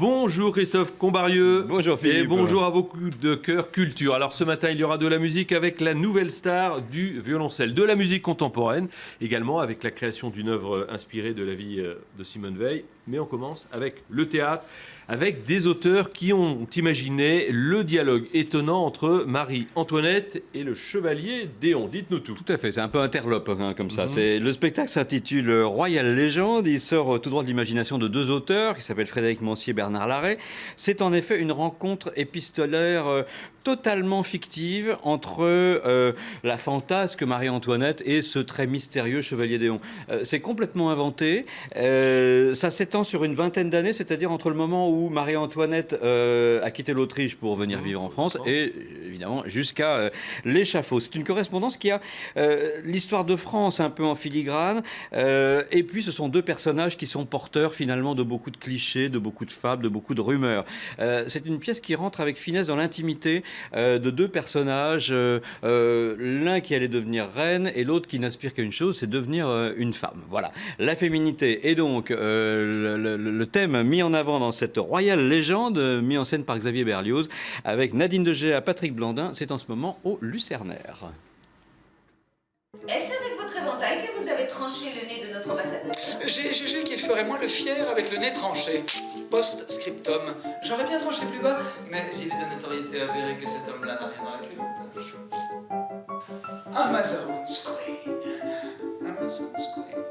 Bonjour Christophe Combarieux. Bonjour Philippe. Et bonjour à vos coups de cœur culture. Alors ce matin, il y aura de la musique avec la nouvelle star du violoncelle, de la musique contemporaine, également avec la création d'une œuvre inspirée de la vie de Simone Veil. Mais on commence avec le théâtre, avec des auteurs qui ont imaginé le dialogue étonnant entre Marie-Antoinette et le chevalier Déon. Dites-nous tout. Tout à fait, c'est un peu interlope comme ça. Le spectacle s'intitule Royale Légende. Il sort tout droit de l'imagination de deux auteurs qui s'appellent Frédéric Moncier et Bernard Larrey. C'est en effet une rencontre épistolaire totalement fictive entre la fantasque Marie-Antoinette et ce très mystérieux chevalier Déon. C'est complètement inventé. Ça s'étend sur une vingtaine d'années, c'est-à-dire entre le moment où Marie-Antoinette a quitté l'Autriche pour venir vivre en France et évidemment jusqu'à l'échafaud. C'est une correspondance qui a l'histoire de France un peu en filigrane et puis ce sont deux personnages qui sont porteurs finalement de beaucoup de clichés, de beaucoup de fables, de beaucoup de rumeurs. C'est une pièce qui rentre avec finesse dans l'intimité de deux personnages, l'un qui allait devenir reine et l'autre qui n'aspire qu'à une chose, c'est devenir une femme. Voilà, la féminité est donc le thème mis en avant dans cette royale légende, mis en scène par Xavier Berlioz, avec Nadine de Gea, Patrick Blandin. C'est en ce moment au Lucernaire. Est-ce avec votre éventail que vous avez tranché le nez de notre ambassadeur? J'ai jugé qu'il ferait moins le fier avec le nez tranché. Post-scriptum. J'aurais bien tranché plus bas, mais il est de notoriété avérée que cet homme-là n'a rien dans la culotte. Amazon's Queen. Amazon's Queen.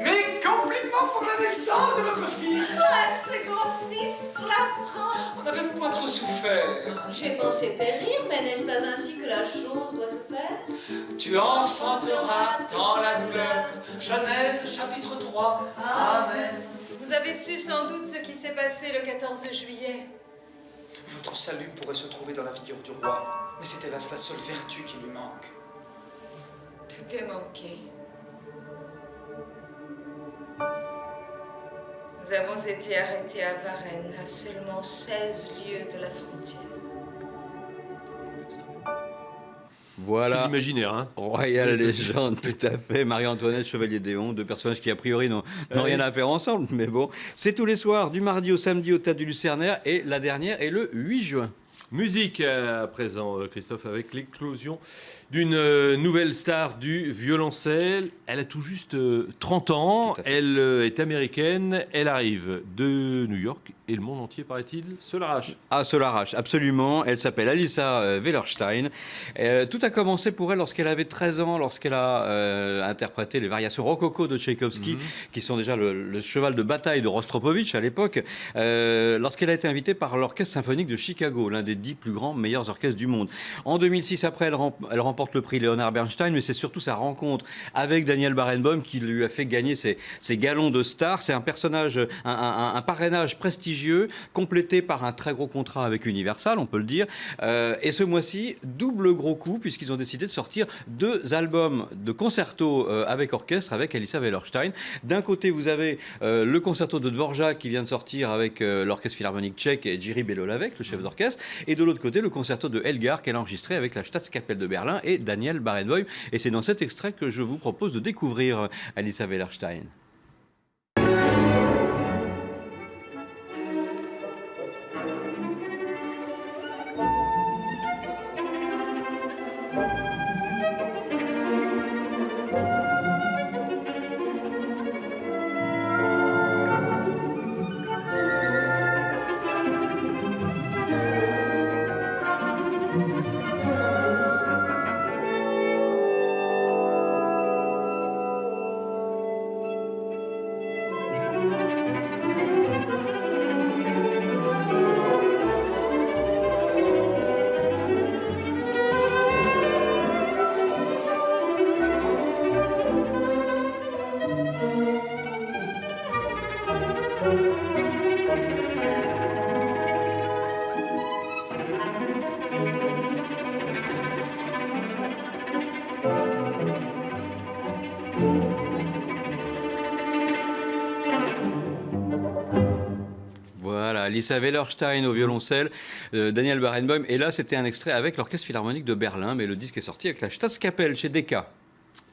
Mais complètement pour la naissance de votre fils. Un second fils pour la France. En avez-vous pas trop souffert? J'ai pensé périr, mais n'est-ce pas ainsi que la chose doit se faire? Tu enfanteras dans la douleur. Genèse chapitre 3. Amen. Vous avez su sans doute ce qui s'est passé le 14 juillet. Votre salut pourrait se trouver dans la vigueur du roi, mais c'est hélas la seule vertu qui lui manque. Tout est manqué. Nous avons été arrêtés à Varennes, à seulement 16 lieues de la frontière. C'est Voilà, l'imaginaire, hein. royale légende, tout à fait. Marie-Antoinette, chevalier Déon, deux personnages qui a priori n'ont rien à faire ensemble, mais bon. C'est tous les soirs, du mardi au samedi au Théâtre du Lucernaire, et la dernière est le 8 juin. Musique à présent, Christophe, avec l'éclosion d'une nouvelle star du violoncelle. Elle a tout juste 30 ans, elle est américaine, elle arrive de New York et le monde entier, paraît-il, se l'arrache. Ah, se l'arrache, absolument. Elle s'appelle Alissa Wellerstein. Tout a commencé pour elle lorsqu'elle avait 13 ans, lorsqu'elle a interprété les variations rococo de Tchaïkovski, qui sont déjà le cheval de bataille de Rostropovitch à l'époque, lorsqu'elle a été invitée par l'Orchestre symphonique de Chicago, l'un des 10 plus grands, meilleurs orchestres du monde. En 2006, après, elle remporte le prix Leonard Bernstein, mais c'est surtout sa rencontre avec Daniel Barenboim qui lui a fait gagner ses galons de star. C'est un personnage, un parrainage prestigieux, complété par un très gros contrat avec Universal, on peut le dire. Et ce mois-ci, double gros coup, puisqu'ils ont décidé de sortir 2 albums de concerto avec orchestre, avec Alissa Wellerstein. D'un côté, vous avez le concerto de Dvorak qui vient de sortir avec l'Orchestre Philharmonique tchèque et Jiří Belohlávek, le chef d'orchestre. Et de l'autre côté, le concerto de Elgar qu'elle a enregistré avec la Staatskapelle de Berlin et Daniel Barenboim. Et c'est dans cet extrait que je vous propose de découvrir Alissa Wellerstein. Alissa Wellerstein au violoncelle, Daniel Barenboim. Et là, c'était un extrait avec l'Orchestre Philharmonique de Berlin, mais le disque est sorti avec la Staatskapelle chez Decca.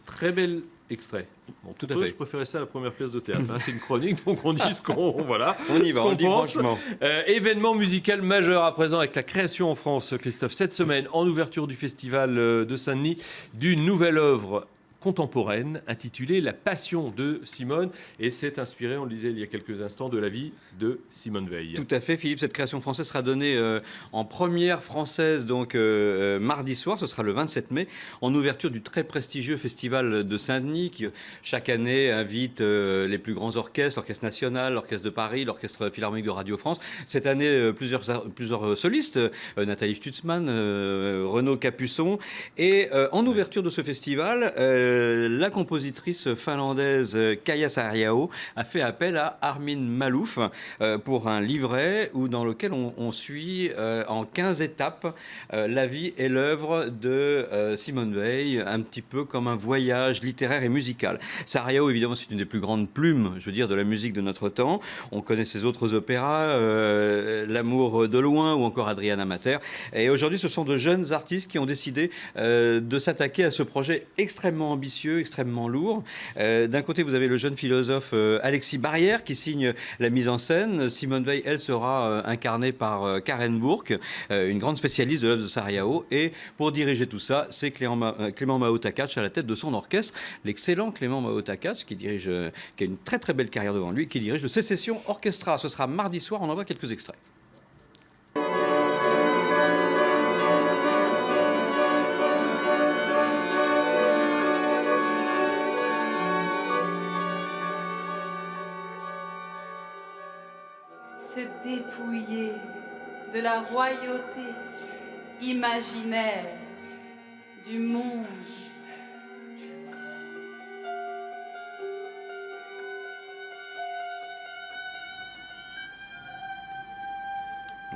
Très belle extrait. Bon, Tout à fait. Je préférais ça à la première pièce de théâtre. Hein. C'est une chronique, donc on dit ce qu'on voilà. On y ce va, qu'on on le dit pense. franchement. Événement musical majeur à présent avec la création en France, Christophe, cette semaine en ouverture du festival de Saint-Denis d'une nouvelle œuvre contemporaine intitulée La Passion de Simone, et c'est inspiré, on le disait il y a quelques instants, de la vie de Simone Veil. Tout à fait, Philippe. Cette création française sera donnée en première française donc mardi soir, ce sera le 27 mai, en ouverture du très prestigieux festival de Saint-Denis qui chaque année invite les plus grands orchestres, l'Orchestre National, l'Orchestre de Paris, l'Orchestre Philharmonique de Radio France. Cette année, plusieurs solistes, Nathalie Stutzmann, Renaud Capuçon, et en ouverture de ce festival, la compositrice finlandaise Kaija Saariaho a fait appel à Armin Malouf pour un livret dans lequel on suit en 15 étapes la vie et l'œuvre de Simone Veil, un petit peu comme un voyage littéraire et musical. Saariaho, évidemment, c'est une des plus grandes plumes, je veux dire, de la musique de notre temps. On connaît ses autres opéras, L'amour de loin ou encore Adriana Mater. Et aujourd'hui, ce sont de jeunes artistes qui ont décidé de s'attaquer à ce projet extrêmement ambitieux, extrêmement lourd. D'un côté, vous avez le jeune philosophe Alexis Barrière qui signe la mise en scène. Simone Veil, elle, sera incarnée par Karen Bourque, une grande spécialiste de l'œuvre de Saariaho. Et pour diriger tout ça, c'est Clément Mao Takacs à la tête de son orchestre, l'excellent Clément Mao Takacs qui a une très très belle carrière devant lui, qui dirige le Sécession Orchestra. Ce sera mardi soir, on en voit quelques extraits. Se dépouiller de la royauté imaginaire du monde.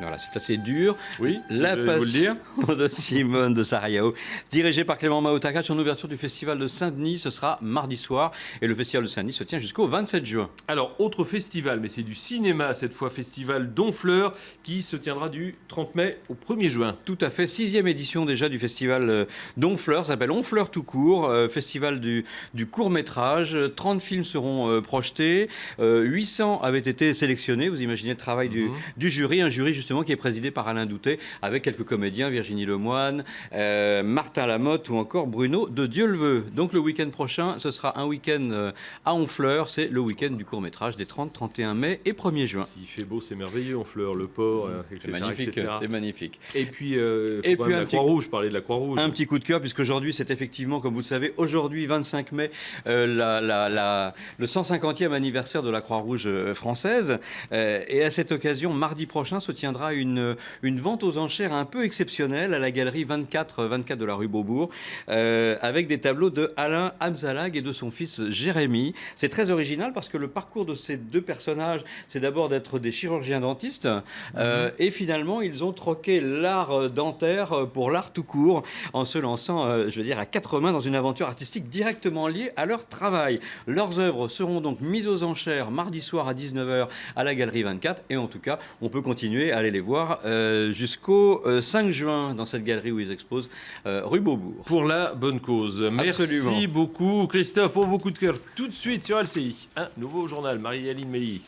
Voilà, c'est assez dur. Oui, La j'allais vous le dire. Passion de Simone de Saariaho, dirigée par Clément Mao Takacs en ouverture du festival de Saint-Denis. Ce sera mardi soir et le festival de Saint-Denis se tient jusqu'au 27 juin. Alors, autre festival, mais c'est du cinéma cette fois, festival Donfleur, qui se tiendra du 30 mai au 1er juin. Tout à fait, 6e édition déjà du festival d'Honfleur, ça s'appelle Honfleur tout court, festival du court-métrage. 30 films seront projetés, 800 avaient été sélectionnés, vous imaginez le travail du jury, un jury justement qui est présidé par Alain Doutet, avec quelques comédiens, Virginie Lemoine, Martin Lamotte ou encore Bruno de Dieu-le-Veut. Donc le week-end prochain, ce sera un week-end à Honfleur, c'est le week-end du court-métrage des 30, 31 mai et 1er juin. S'il fait beau, c'est merveilleux, Honfleur, le port, etc. C'est magnifique, etc. c'est magnifique. Et puis, un la Croix-Rouge, parler de la Croix-Rouge. Un petit coup de cœur, puisqu'aujourd'hui, c'est effectivement, comme vous le savez, aujourd'hui, 25 mai, le 150e anniversaire de la Croix-Rouge française. Et à cette occasion, mardi prochain, se tiendra une vente aux enchères un peu exceptionnelle à la galerie 24 de la rue Beaubourg, avec des tableaux de Alain Hamzalag et de son fils Jérémy. C'est très original parce que le parcours de ces deux personnages, c'est d'abord d'être des chirurgiens dentistes, et finalement, ils ont troqué l'art dentaire pour l'art tout court, en se lançant, je veux dire, à quatre mains dans une aventure artistique directement liée à leur travail. Leurs œuvres seront donc mises aux enchères mardi soir à 19h à la Galerie 24, et en tout cas, on peut continuer à aller les voir jusqu'au 5 juin dans cette galerie où ils exposent rue Beaubourg. Pour la bonne cause. Merci Absolument. beaucoup, Christophe, pour vos coups de cœur. Tout de suite sur LCI, un nouveau journal, Marie-Aline Meilly.